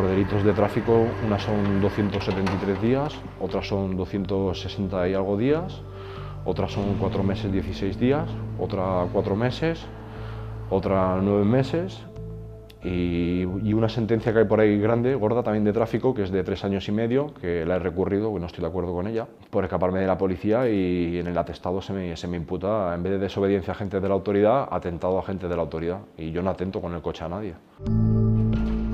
por delitos de tráfico, unas son 273 días, otras son 260 y algo días, otras son 4 meses 16 días, otra 4 meses, otra 9 meses y una sentencia que hay por ahí grande, gorda también de tráfico, que es de 3 años y medio, que la he recurrido, que no estoy de acuerdo con ella, por escaparme de la policía y en el atestado se me imputa, en vez de desobediencia a agentes de la autoridad, atentado a agentes de la autoridad y yo no atento con el coche a nadie.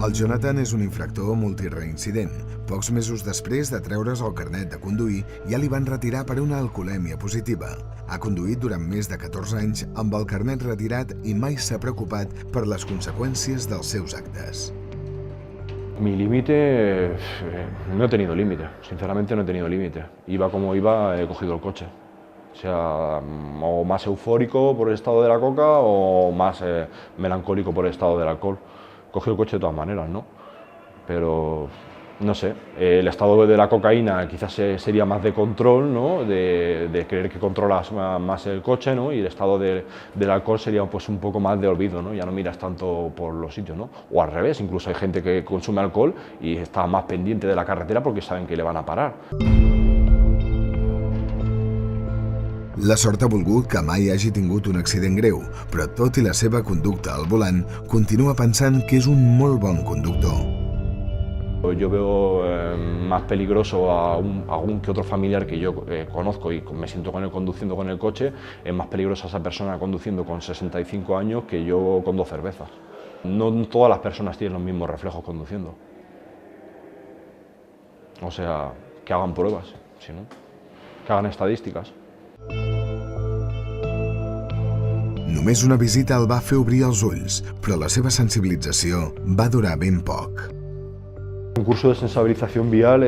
El Jonathan és un infractor multireincident. Pocs mesos després de treure's el carnet de conduir, ja li van retirar per una alcoholèmia positiva. Ha conduït durant més de 14 anys amb el carnet retirat i mai s'ha preocupat per les conseqüències dels seus actes. Mi límite, no he tenido límite, sinceramente no he tenido límite. Iba como iba, he cogido el coche. O sea, o más eufórico por el estado de la coca o más melancólico por el estado del alcohol. Cogí el coche de todas maneras, ¿no? Pero, no sé, el estado de la cocaína quizás sería más de control, ¿no? De creer que controlas más el coche, ¿no? Y el estado del alcohol sería pues un poco más de olvido, ¿no? Ya no miras tanto por los sitios, ¿no? O al revés, incluso hay gente que consume alcohol y está más pendiente de la carretera porque saben que le van a parar. La sort ha volgut que mai hagi tingut un accident greu, però tot i la seva conducta al volant, continua pensant que és un molt bon conductor. Yo veo más peligroso a algún que otro familiar que yo conozco y me siento con él conduciendo con el coche, es más peligrosa esa persona conduciendo con 65 años que yo con 2 cervezas. No todas las personas tienen los mismos reflejos conduciendo. O sea, que hagan pruebas, si no, que hagan estadísticas. Només una visita el va fer obrir els ulls, però la seva sensibilització va durar ben poc. Un curso de sensibilización vial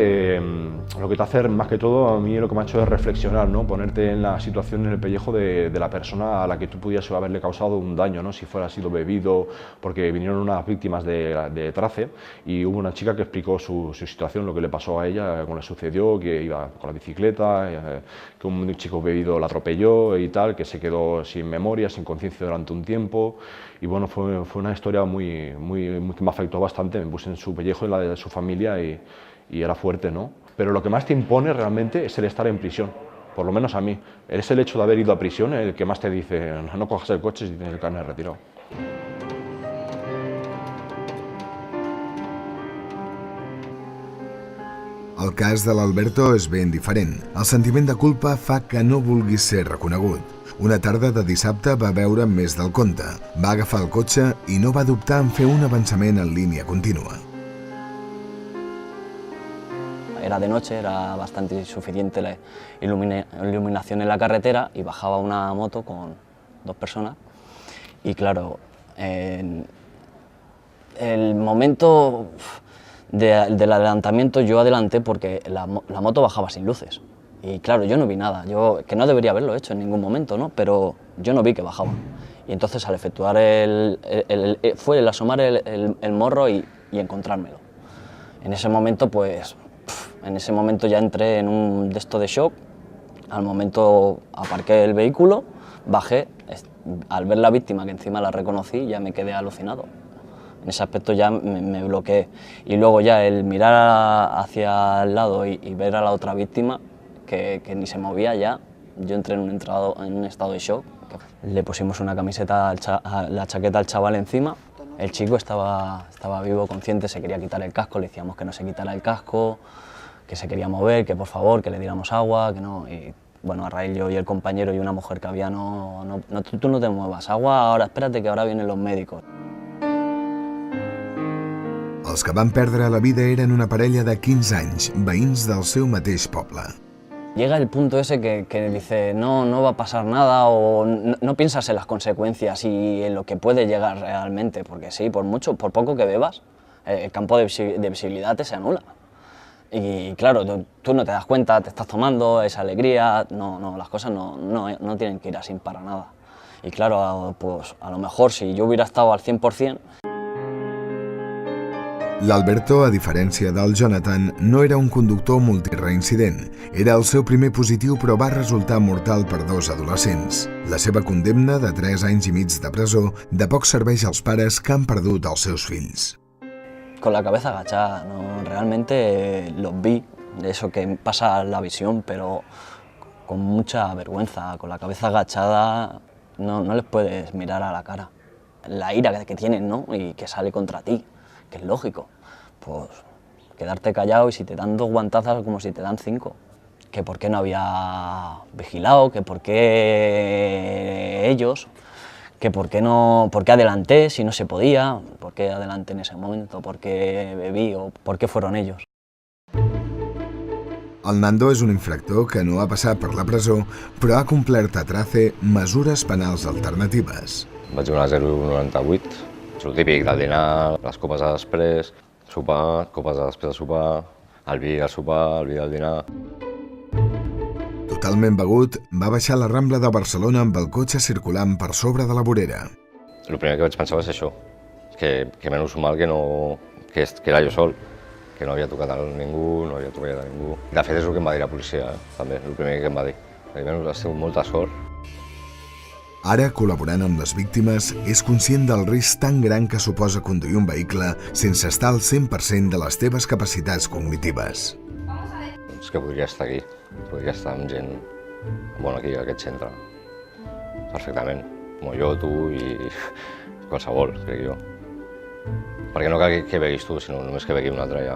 lo que te hace más que todo, a mí lo que me ha hecho es reflexionar, ¿no? Ponerte en la situación, en el pellejo de la persona a la que tú pudieras haberle causado un daño, ¿no? Si fuera sido bebido, porque vinieron unas víctimas de trace y hubo una chica que explicó su situación, lo que le pasó a ella, cómo le sucedió, que iba con la bicicleta, que un chico bebido la atropelló y tal, que se quedó sin memoria, sin conciencia durante un tiempo y bueno, fue una historia que me afectó bastante, me puse en su pellejo y en la de su familia y era fuerte, ¿no? Pero lo que más te impone realmente es el estar en prisión, por lo menos a mí. Es el hecho de haber ido a prisión el que más te dice no cojas el coche si tienes el carnet retirado. El cas de l'Alberto és ben diferent. El sentiment de culpa fa que no vulgui ser reconegut. Una tarda de dissabte va beure més del compte, va agafar el cotxe i no va dubtar en fer un avançament en línia contínua. Era de noche, era bastante suficiente la iluminación en la carretera y bajaba una moto con 2 personas y claro, en el momento del adelantamiento yo adelanté porque la moto bajaba sin luces y claro, yo no vi nada, que no debería haberlo hecho en ningún momento, ¿no? Pero yo no vi que bajaba y entonces al efectuar fue el asomar el morro y encontrármelo. En ese momento pues ya entré en un de shock, al momento aparqué el vehículo, bajé, al ver la víctima que encima la reconocí ya me quedé alucinado. En ese aspecto ya me bloqueé y luego ya el mirar hacia el lado y ver a la otra víctima que ni se movía ya, yo entré en un estado de shock. Le pusimos una camiseta, la chaqueta al chaval encima. El chico estaba vivo, consciente, se quería quitar el casco, le decíamos que no se quitara el casco, que se quería mover, que por favor, que le diéramos agua, que no. Y bueno, a raíz yo y el compañero y una mujer que había, tú no te muevas, agua, ahora espérate que ahora vienen los médicos. Els que van perdre la vida eren una parella de 15 anys, veïns del seu mateix poble. Llega el punto ese que dice no va a pasar nada o no piensas en las consecuencias y en lo que puede llegar realmente, porque sí, por poco que bebas, el campo de visibilidad se anula. Y claro, tú no te das cuenta, te estás tomando esa alegría, las cosas no tienen que ir así para nada. Y claro, pues a lo mejor si yo hubiera estado al 100%... L'Alberto, a diferència del Jonathan, no era un conductor multireincident. Era el seu primer positiu però va resultar mortal per 2 adolescents. La seva condemna de 3 anys i mig de presó de poc serveix als pares que han perdut els seus fills. Con la cabeza agachada, ¿no? Realmente los vi, eso que pasa la visión, pero con mucha vergüenza, con la cabeza agachada no les puedes mirar a la cara. La ira que tienen, ¿no? Y que sale contra ti, que es lógico, pues quedarte callado y si te dan 2 guantazos como si te dan 5. Que por qué no había vigilado, que por qué ellos, que por qué adelanté si no se podía, por qué adelanté en ese momento, por qué bebí o por qué fueron ellos. El Nando és un infractor que no ha passat per la presó, però ha complert a Trace mesures penals alternatives. Vaig donar 0,98, és el típic del dinar, les copes de després, sopar, copes de després de sopar, el vi del sopar, el vi del dinar. Totalment begut, va baixar la Rambla de Barcelona amb el cotxe circulant per sobre de la vorera. El primer que vaig pensar va ser això, que menys mal que era jo sol, que no havia tocat a ningú, no havia tocat a ningú. De fet és el que em va dir la policia, també, el primer que em va dir. Almenys has tingut molta sort. Ara, col·laborant amb les víctimes, és conscient del risc tan gran que suposa conduir un vehicle sense estar al 100% de les teves capacitats cognitives. És que podria estar aquí, podria estar amb gent bona aquí, a aquest centre, perfectament, com jo, tu i qualsevol, crec jo. Perquè no cal que beguis tu, sinó només que begui un altre ja.